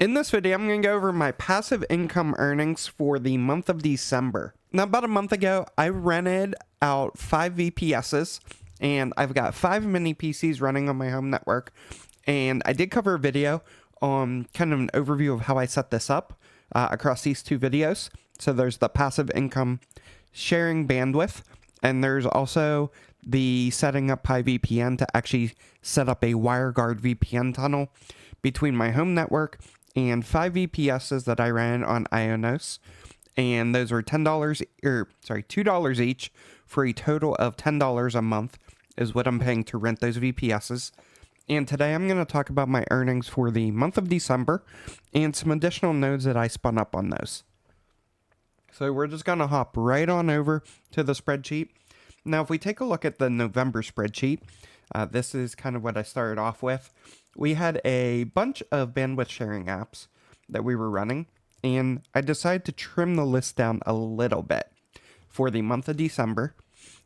In this video, I'm going to go over my passive income earnings for the month of December. Now, about a month ago, I rented out 5 VPSs, and I've got 5 mini PCs running on my home network. And I did cover a video on kind of an overview of how I set this up across these 2 videos. So there's the passive income sharing bandwidth, and there's also the setting up PyVPN to actually set up a WireGuard VPN tunnel between my home network and 5 VPSs that I ran on Ionos, and those were $2 each for a total of $10 a month is what I'm paying to rent those VPSs. And today I'm going to talk about my earnings for the month of December and some additional nodes that I spun up on those. So we're just going to hop right on over to the spreadsheet. Now, if we take a look at the November spreadsheet, this is kind of what I started off with. We had a bunch of bandwidth sharing apps that we were running, and I decided to trim the list down a little bit for the month of December.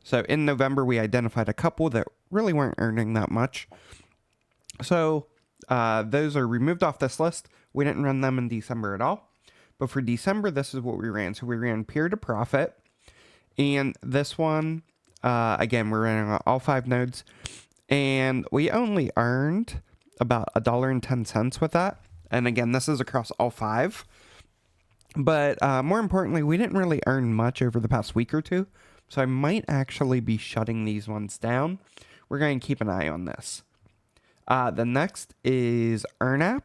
So in November, we identified a couple that really weren't earning that much. So those are removed off this list. We didn't run them in December at all. But for December, this is what we ran. So we ran Peer to Profit, and this one, again, we're running on all 5 nodes, and we only earned about $1.10 with that. And again, this is across all 5. But more importantly, we didn't really earn much over the past week or 2. So I might actually be shutting these ones down. We're going to keep an eye on this. The next is EarnApp.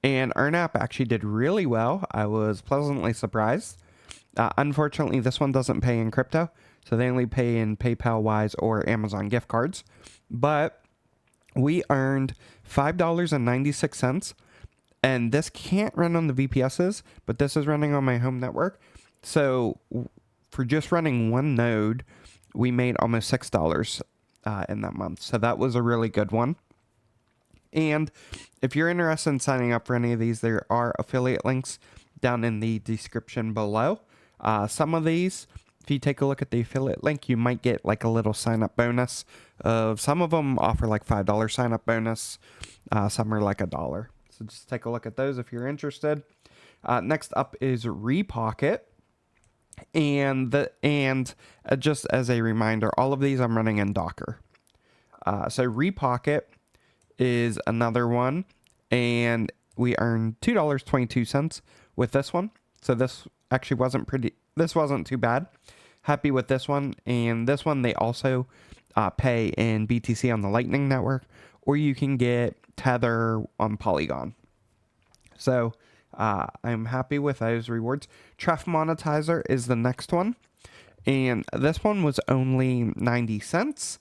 And EarnApp actually did really well. I was pleasantly surprised. Unfortunately, this one doesn't pay in crypto. So they only pay in PayPal, Wise, or Amazon gift cards. But we earned $5.96, and this can't run on the VPSs, but this is running on my home network. So for just running one node, we made almost $6 in that month. So that was a really good one. And if you're interested in signing up for any of these, there are affiliate links down in the description below. Some of these, if you take a look at the affiliate link, you might get like a little sign-up bonus. Some of them offer like $5 sign-up bonus. Some are like $1. So just take a look at those if you're interested. Next up is RePocket. And just as a reminder, all of these I'm running in Docker. So RePocket is another one. And we earned $2.22 with this one. So this actually wasn't too bad. Happy with this one. And this one, they also pay in BTC on the Lightning Network, or you can get Tether on Polygon. So I'm happy with those rewards. TraffMonetizer is the next one. And this one was only 90 cents.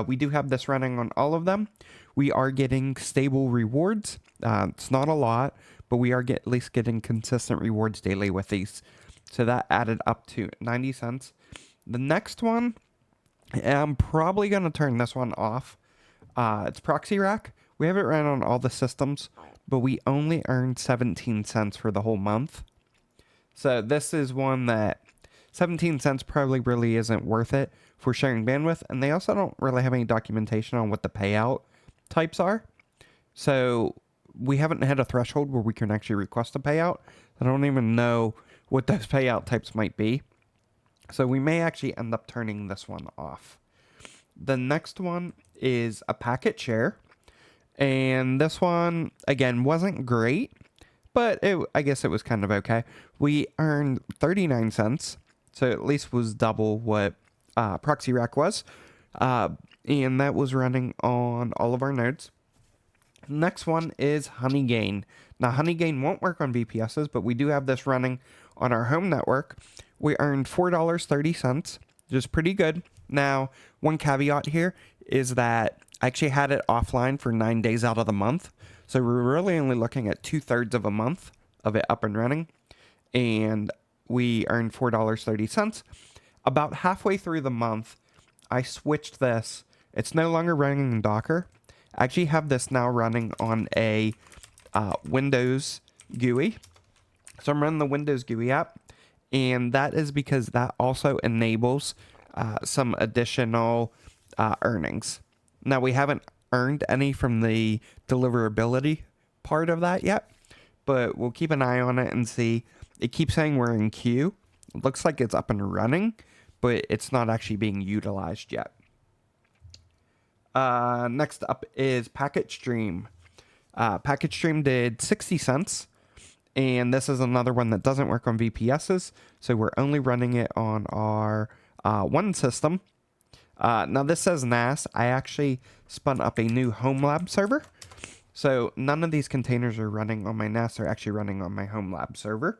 We do have this running on all of them. We are getting stable rewards. It's not a lot, but we are at least getting consistent rewards daily with these. So that added up to 90 cents. The next one, I'm probably going to turn this one off. It's ProxyRack. We have it run on all the systems, but we only earned 17 cents for the whole month. So this is one that 17 cents probably really isn't worth it for sharing bandwidth. And they also don't really have any documentation on what the payout types are. So we haven't had a threshold where we can actually request a payout. I don't even know what those payout types might be. So we may actually end up turning this one off. The next one is a PacketShare. And this one, again, wasn't great, but I guess it was kind of okay. We earned 39 cents, so at least was double what ProxyRack was. And that was running on all of our nodes. Next one is Honeygain. Now, Honeygain won't work on VPSs, but we do have this running on our home network. We earned $4.30, which is pretty good. Now, one caveat here is that I actually had it offline for 9 days out of the month. So we're really only looking at 2/3 of a month of it up and running. And we earned $4.30. About halfway through the month, I switched this. It's no longer running in Docker. I actually have this now running on a Windows GUI. So I'm running the Windows GUI app. And that is because that also enables some additional earnings. Now, we haven't earned any from the deliverability part of that yet, but we'll keep an eye on it and see. It keeps saying we're in queue. It looks like it's up and running, but it's not actually being utilized yet. Next up is PacketStream. PacketStream did 60 cents, and this is another one that doesn't work on VPSs, so we're only running it on our one system. Now this says NAS. I actually spun up a new home lab server, so none of these containers are running on my NAS. They're actually running on my home lab server.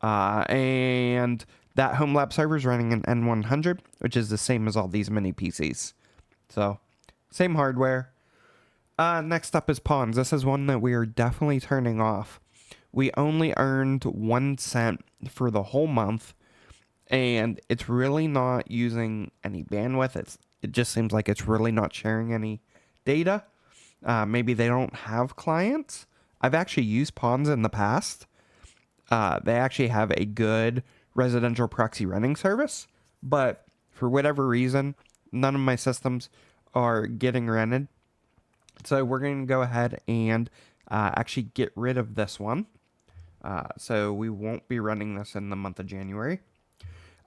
And that home lab server is running an N100, which is the same as all these mini PCs. So, same hardware. Next up is Pawns. This is one that we are definitely turning off. We only earned 1 cent for the whole month, and it's really not using any bandwidth. It just seems like it's really not sharing any data. Maybe they don't have clients. I've actually used Pawns in the past. They actually have a good residential proxy running service, but for whatever reason, none of my systems are getting rented. So we're going to go ahead and actually get rid of this one. So we won't be running this in the month of January.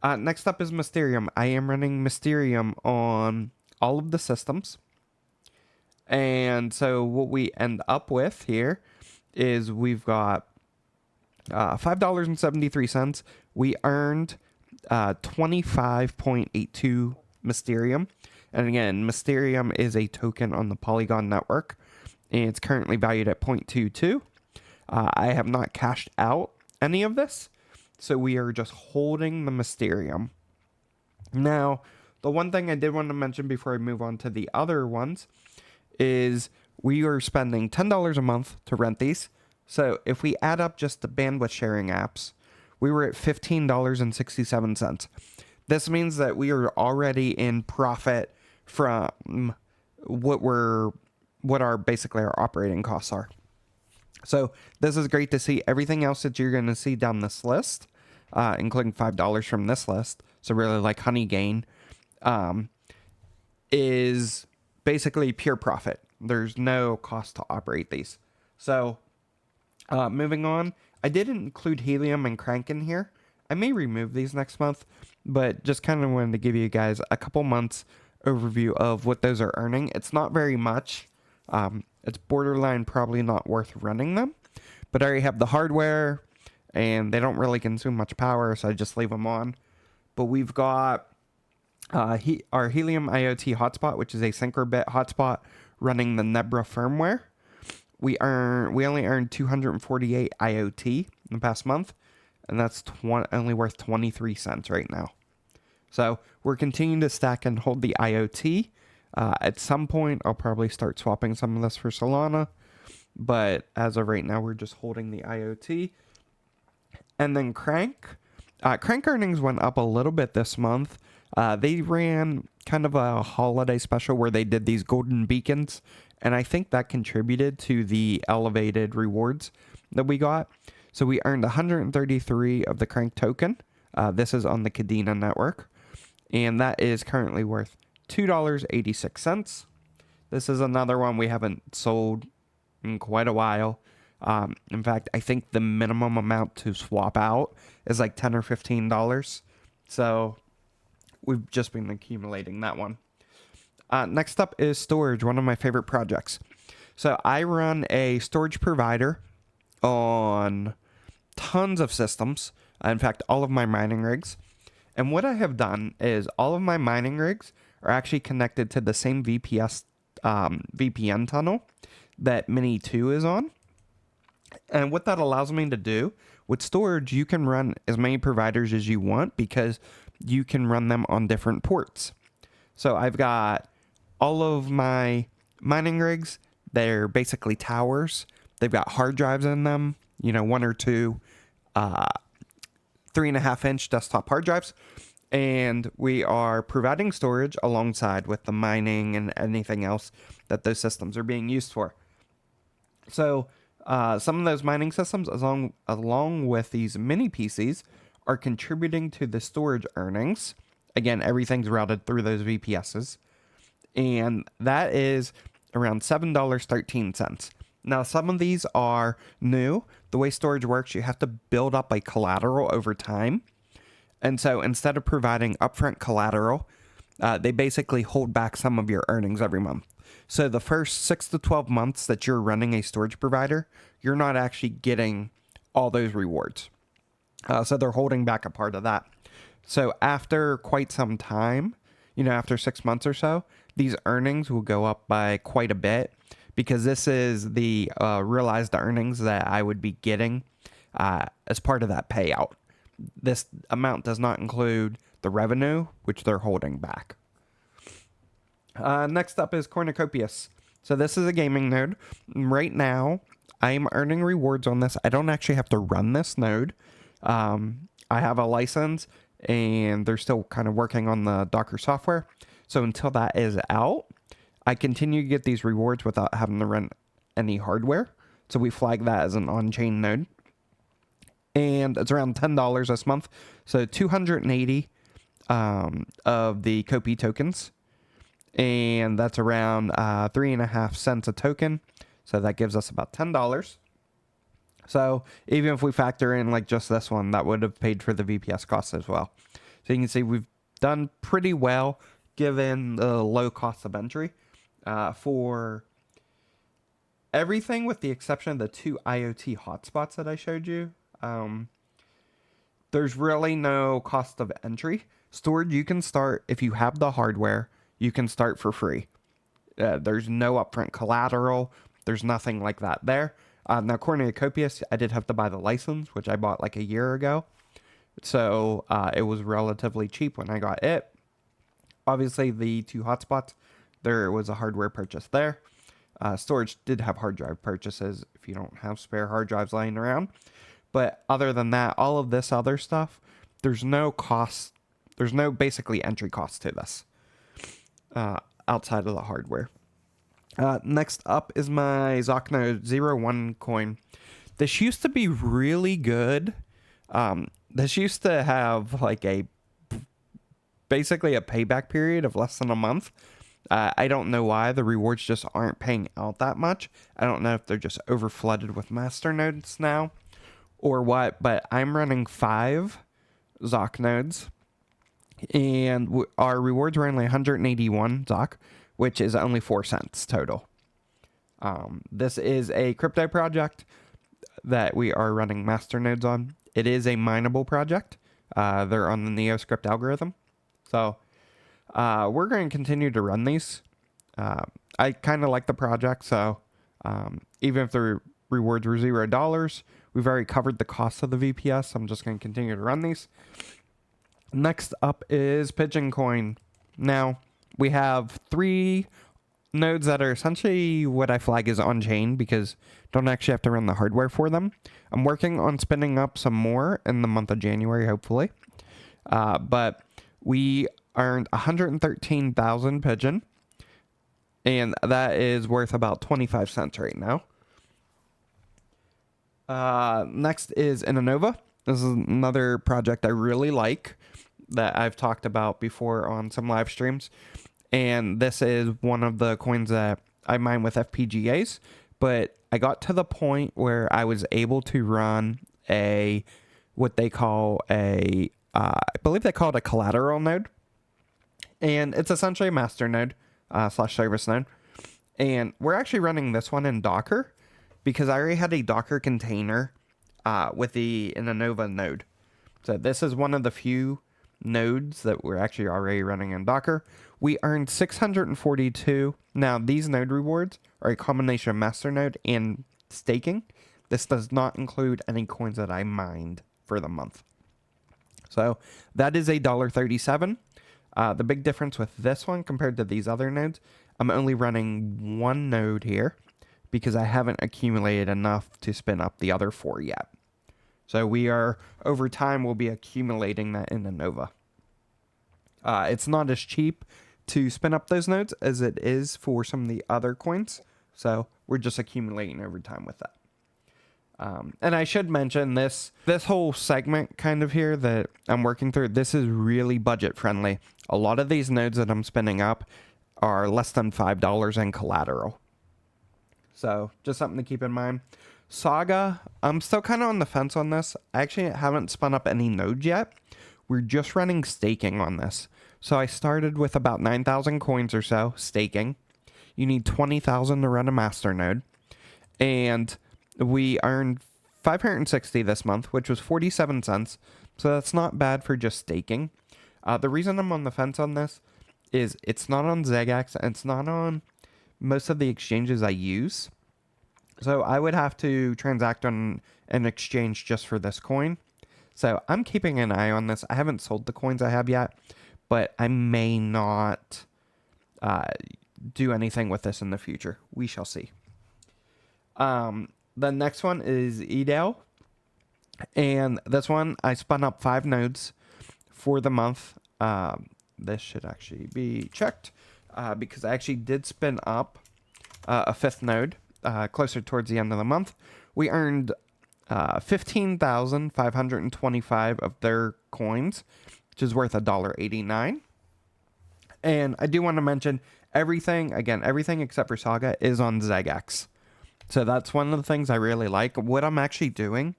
Next up is Mysterium. I am running Mysterium on all of the systems. And so what we end up with here is we've got $5.73. We earned 25.82 Mysterium. And again, Mysterium is a token on the Polygon network, and it's currently valued at 0.22. I have not cashed out any of this, so we are just holding the Mysterium. Now, the one thing I did want to mention before I move on to the other ones is we are spending $10 a month to rent these. So if we add up just the bandwidth sharing apps, we were at $15.67. This means that we are already in profit from what our basically our operating costs are. So this is great to see. Everything else that you're going to see down this list, including $5 from this list, so really like Honeygain, is basically pure profit. There's no cost to operate these. So moving on, I did include Helium and Crank in here. I may remove these next month, but just kind of wanted to give you guys a couple months overview of what those are earning. It's not very much. It's borderline probably not worth running them, but I already have the hardware and they don't really consume much power, so I just leave them on. But we've got our Helium IoT hotspot, which is a Syncrobit hotspot running the Nebra firmware. We only earned 248 IoT in the past month, and that's only worth 23 cents right now. So we're continuing to stack and hold the IoT. At some point, I'll probably start swapping some of this for Solana, but as of right now, we're just holding the IoT. And then Crank. Crank earnings went up a little bit this month. They ran kind of a holiday special where they did these golden beacons, and I think that contributed to the elevated rewards that we got. So we earned 133 of the Crank token. This is on the Kadena network, and that is currently worth $2.86. This is another one we haven't sold in quite a while. In fact, I think the minimum amount to swap out is like $10 or $15. So we've just been accumulating that one. Next up is storage, one of my favorite projects. So I run a storage provider on tons of systems. In fact, all of my mining rigs. And what I have done is all of my mining rigs are actually connected to the same VPN tunnel that Mini 2 is on. And what that allows me to do, with storage, you can run as many providers as you want because you can run them on different ports. So I've got all of my mining rigs. They're basically towers. They've got hard drives in them, 1 or 2 3.5-inch desktop hard drives. And we are providing storage alongside with the mining and anything else that those systems are being used for. So some of those mining systems, along with these mini PCs, are contributing to the storage earnings. Again, everything's routed through those VPSs. And that is around $7.13. Now, some of these are new. The way storage works, you have to build up a collateral over time. And so instead of providing upfront collateral, they basically hold back some of your earnings every month. So the first 6 to 12 months that you're running a storage provider, you're not actually getting all those rewards. So they're holding back a part of that. So after quite some time, after 6 months or so, these earnings will go up by quite a bit, because this is the realized earnings that I would be getting as part of that payout. This amount does not include the revenue, which they're holding back. Next up is Cornucopias. So this is a gaming node. Right now, I'm earning rewards on this. I don't actually have to run this node. I have a license, and they're still kind of working on the Docker software. So until that is out, I continue to get these rewards without having to run any hardware. So we flag that as an on-chain node. And it's around $10 this month. So 280 of the Copy tokens. And that's around 3.5 cents a token. So that gives us about $10. So even if we factor in like just this one, that would have paid for the VPS costs as well. So you can see we've done pretty well given the low cost of entry for everything with the exception of the 2 IoT hotspots that I showed you. There's really no cost of entry. Storage, you can start, if you have the hardware, you can start for free. There's no upfront collateral. There's nothing like that there. Now, Cornucopias, I did have to buy the license, which I bought like a year ago. So it was relatively cheap when I got it. Obviously, the 2 hotspots, there was a hardware purchase there. Storage did have hard drive purchases if you don't have spare hard drives lying around. But other than that, all of this other stuff, there's no cost. There's no basically entry cost to this outside of the hardware. Next up is my GagaNode 01 coin. This used to be really good. This used to have like basically a payback period of less than a month. I don't know why the rewards just aren't paying out that much. I don't know if they're just over flooded with master nodes now or what, but I'm running 5 ZOC nodes, and our rewards are only 181 ZOC, which is only 4 cents total. This is a crypto project that we are running master nodes on. It is a mineable project. They're on the NeoScript algorithm. So we're going to continue to run these. I kind of like the project, so even if the rewards were $0, we've already covered the cost of the VPS. I'm just going to continue to run these. Next up is Pigeon Coin. Now, we have 3 nodes that are essentially what I flag as on-chain because don't actually have to run the hardware for them. I'm working on spinning up some more in the month of January, hopefully. But we earned 113,000 Pigeon, and that is worth about 25 cents right now. Next is Innova. This is another project I really like that I've talked about before on some live streams. And this is one of the coins that I mine with FPGAs. But I got to the point where I was able to run what they call I believe they call it a collateral node. And it's essentially a master node / service node. And we're actually running this one in Docker because I already had a Docker container with the Innova node. So this is one of the few nodes that we're actually already running in Docker. We earned 642. Now, these node rewards are a combination of master node and staking. This does not include any coins that I mined for the month. So that is $1.37. The big difference with this one compared to these other nodes, I'm only running 1 node here because I haven't accumulated enough to spin up the other 4 yet. So we are, over time, we'll be accumulating that in Innova. It's not as cheap to spin up those nodes as it is for some of the other coins. So we're just accumulating over time with that. And I should mention this whole segment kind of here that I'm working through, this is really budget friendly. A lot of these nodes that I'm spinning up are less than $5 in collateral. So just something to keep in mind. Saga, I'm still kind of on the fence on this. I actually haven't spun up any nodes yet. We're just running staking on this. So I started with about 9,000 coins or so staking. You need 20,000 to run a master node. And we earned 560 this month, which was 47 cents. So that's not bad for just staking. The reason I'm on the fence on this is it's not on Zegax and it's not on most of the exchanges I use. So I would have to transact on an exchange just for this coin. So I'm keeping an eye on this. I haven't sold the coins I have yet, but I may not do anything with this in the future. We shall see. The next one is EDAL. And this one, I spun up 5 nodes for the month. This should actually be checked because I actually did spin up a 5th node closer towards the end of the month. We earned 15,525 of their coins, which is worth $1.89. And I do want to mention everything except for Saga is on Zegax. So that's one of the things I really like. What I'm actually doing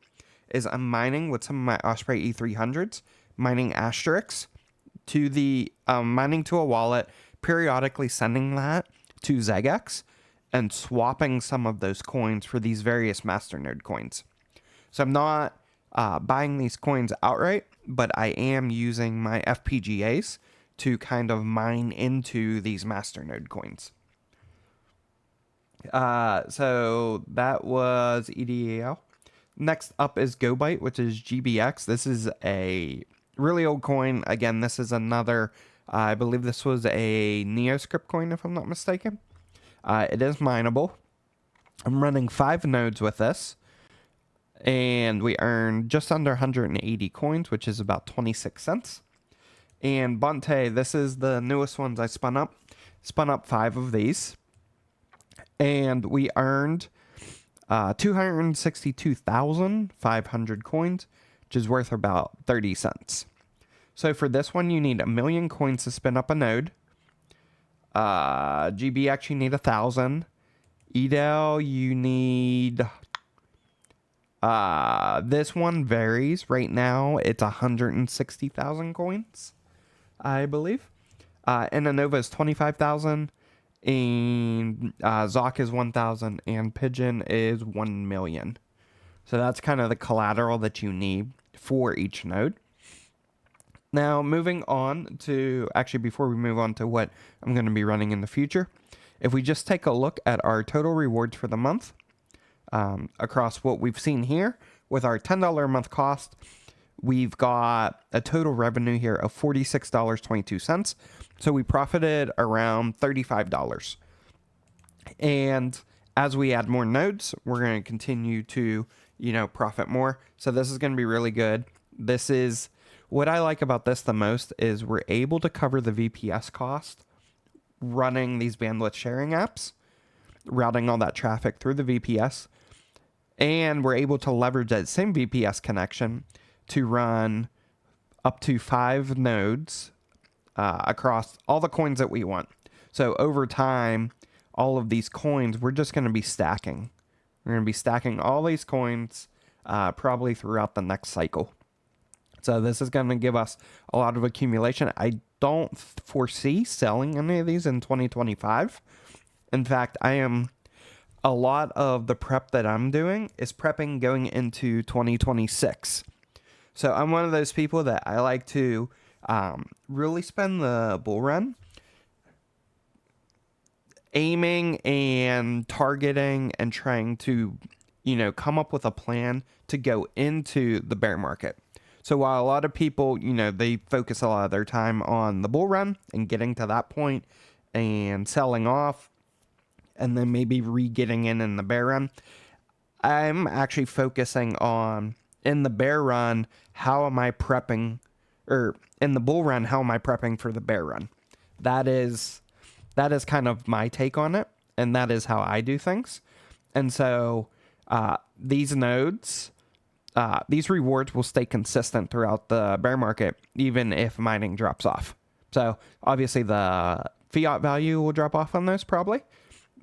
is I'm mining with some of my Osprey E300s, mining asterisks to the mining to a wallet, periodically sending that to Zegax and swapping some of those coins for these various masternode coins. So I'm not buying these coins outright, but I am using my FPGAs to kind of mine into these masternode coins. So that was EDAL. Next up is GoByte, which is GBX. This is a really old coin. Again, this is another, I believe this was a Neoscript coin, if I'm not mistaken. It is mineable. I'm running 5 nodes with this. And we earned just under 180 coins, which is about 26 cents. And Bonte, this is the newest ones I spun up. Spun up 5 of these. And we earned 262,500 coins, which is worth about 30 cents. So for this one, you need 1 million coins to spin up a node. GBX, you need 1,000. EDAL, you need... this one varies. Right now, it's 160,000 coins, I believe. And Anova is 25,000. And Zoc is 1,000 and Pigeon is 1 million. So that's kind of the collateral that you need for each node. Now, moving on to, actually before we move on to what I'm going to be running in the future, if we just take a look at our total rewards for the month, across what we've seen here with our $10 a month cost, we've got a total revenue here of $46.22. So we profited around $35. And as we add more nodes, we're going to continue to, profit more. So this is going to be really good. This is what I like about this the most is we're able to cover the VPS cost running these bandwidth sharing apps, routing all that traffic through the VPS. And we're able to leverage that same VPS connection to run up to 5 nodes across all the coins that we want. So over time, all of these coins, we're just going to be stacking. We're going to be stacking all these coins probably throughout the next cycle. So this is going to give us a lot of accumulation. I don't foresee selling any of these in 2025. In fact, a lot of the prep that I'm doing is prepping going into 2026. So I'm one of those people that I like to really spend the bull run aiming and targeting and trying to, come up with a plan to go into the bear market. So while a lot of people, they focus a lot of their time on the bull run and getting to that point and selling off and then maybe re-getting in the bear run, I'm actually focusing on, in the bear run, how am I prepping, or in the bull run, how am I prepping for the bear run? That is kind of my take on it, and that is how I do things. And so these nodes, these rewards will stay consistent throughout the bear market, even if mining drops off. So obviously the fiat value will drop off on those probably,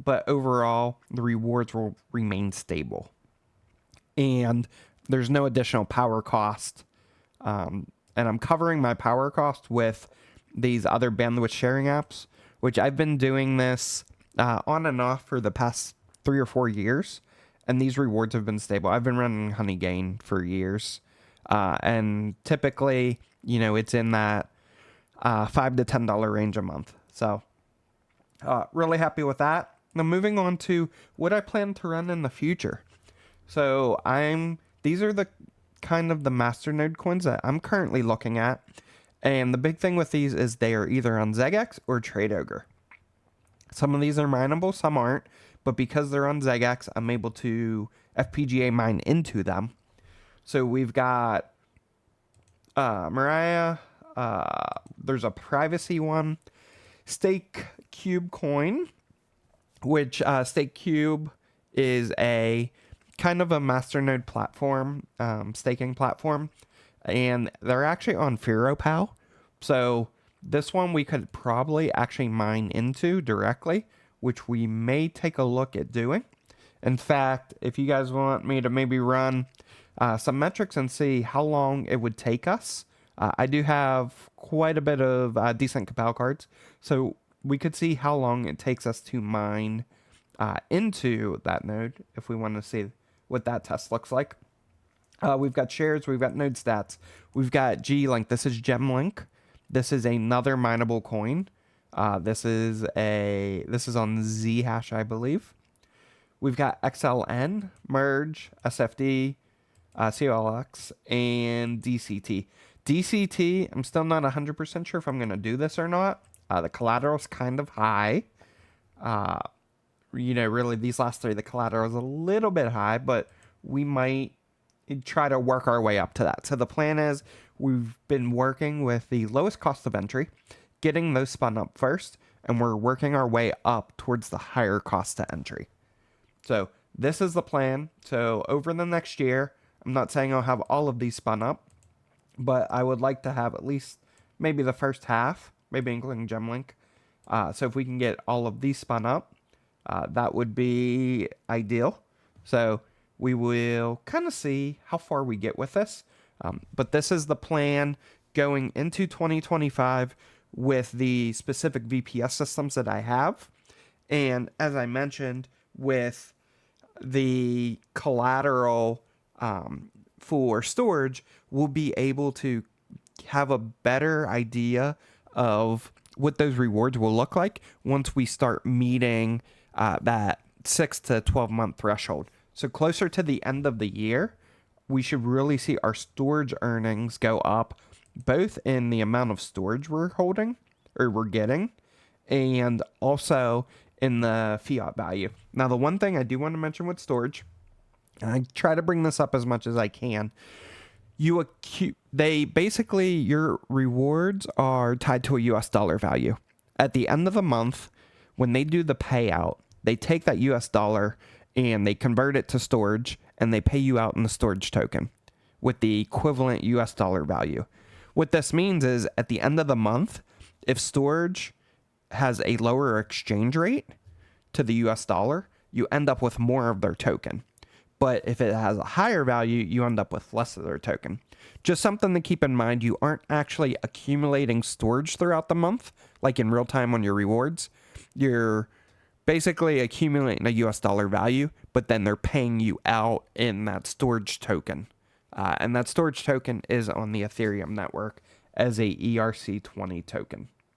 but overall, the rewards will remain stable. And there's no additional power cost. And I'm covering my power cost with these other bandwidth sharing apps, which I've been doing this on and off for the past 3 or 4 years. And these rewards have been stable. I've been running Honeygain for years. And typically, it's in that $5 to $10 range a month. So really happy with that. Now moving on to what I plan to run in the future. So these are the kind of the masternode coins that I'm currently looking at. And the big thing with these is they are either on ZegX or TradeOgre. Some of these are mineable, some aren't. But because they're on ZegX, I'm able to FPGA mine into them. So we've got Mariah. There's a privacy one. Stake Cube coin, which Stake Cube is a kind of a masternode platform, staking platform. And they're actually on FearoPal. So this one we could probably actually mine into directly, which we may take a look at doing. In fact, if you guys want me to maybe run some metrics and see how long it would take us, I do have quite a bit of decent Capel cards. So we could see how long it takes us to mine into that node if we want to see what that test looks like. We've got shares, we've got node stats, we've got G-Link. This is GemLink. This is another mineable coin. This is on Zhash, I believe. We've got XLN, Merge, SFD, COLX, and DCT. DCT, I'm still not 100% sure if I'm going to do this or not. The collateral's kind of high. Really, these last three, the collateral is a little bit high, but we might try to work our way up to that. So the plan is we've been working with the lowest cost of entry, getting those spun up first, and we're working our way up towards the higher cost to entry. So this is the plan. So over the next year, I'm not saying I'll have all of these spun up, but I would like to have at least maybe the first half, maybe including GemLink. So if we can get all of these spun up, that would be ideal. So we will kind of see how far we get with this. But this is the plan going into 2025 with the specific VPS systems that I have. And as I mentioned, with the collateral for storage, we'll be able to have a better idea of what those rewards will look like once we start meeting that 6 to 12 month threshold. So closer to the end of the year, we should really see our storage earnings go up, both in the amount of storage we're holding or we're getting, and also in the fiat value. Now, the one thing I do want to mention with storage, and I try to bring this up as much as I can, your rewards are tied to a US dollar value. At the end of the month, when they do the payout, they take that US dollar and they convert it to storage, and they pay you out in the storage token with the equivalent US dollar value. What this means is at the end of the month, if storage has a lower exchange rate to the US dollar, you end up with more of their token. But if it has a higher value, you end up with less of their token. Just something to keep in mind, you aren't actually accumulating storage throughout the month, like in real time on your rewards. You're basically accumulating a US dollar value, but then they're paying you out in that storage token. And that storage token is on the Ethereum network as a ERC20 token.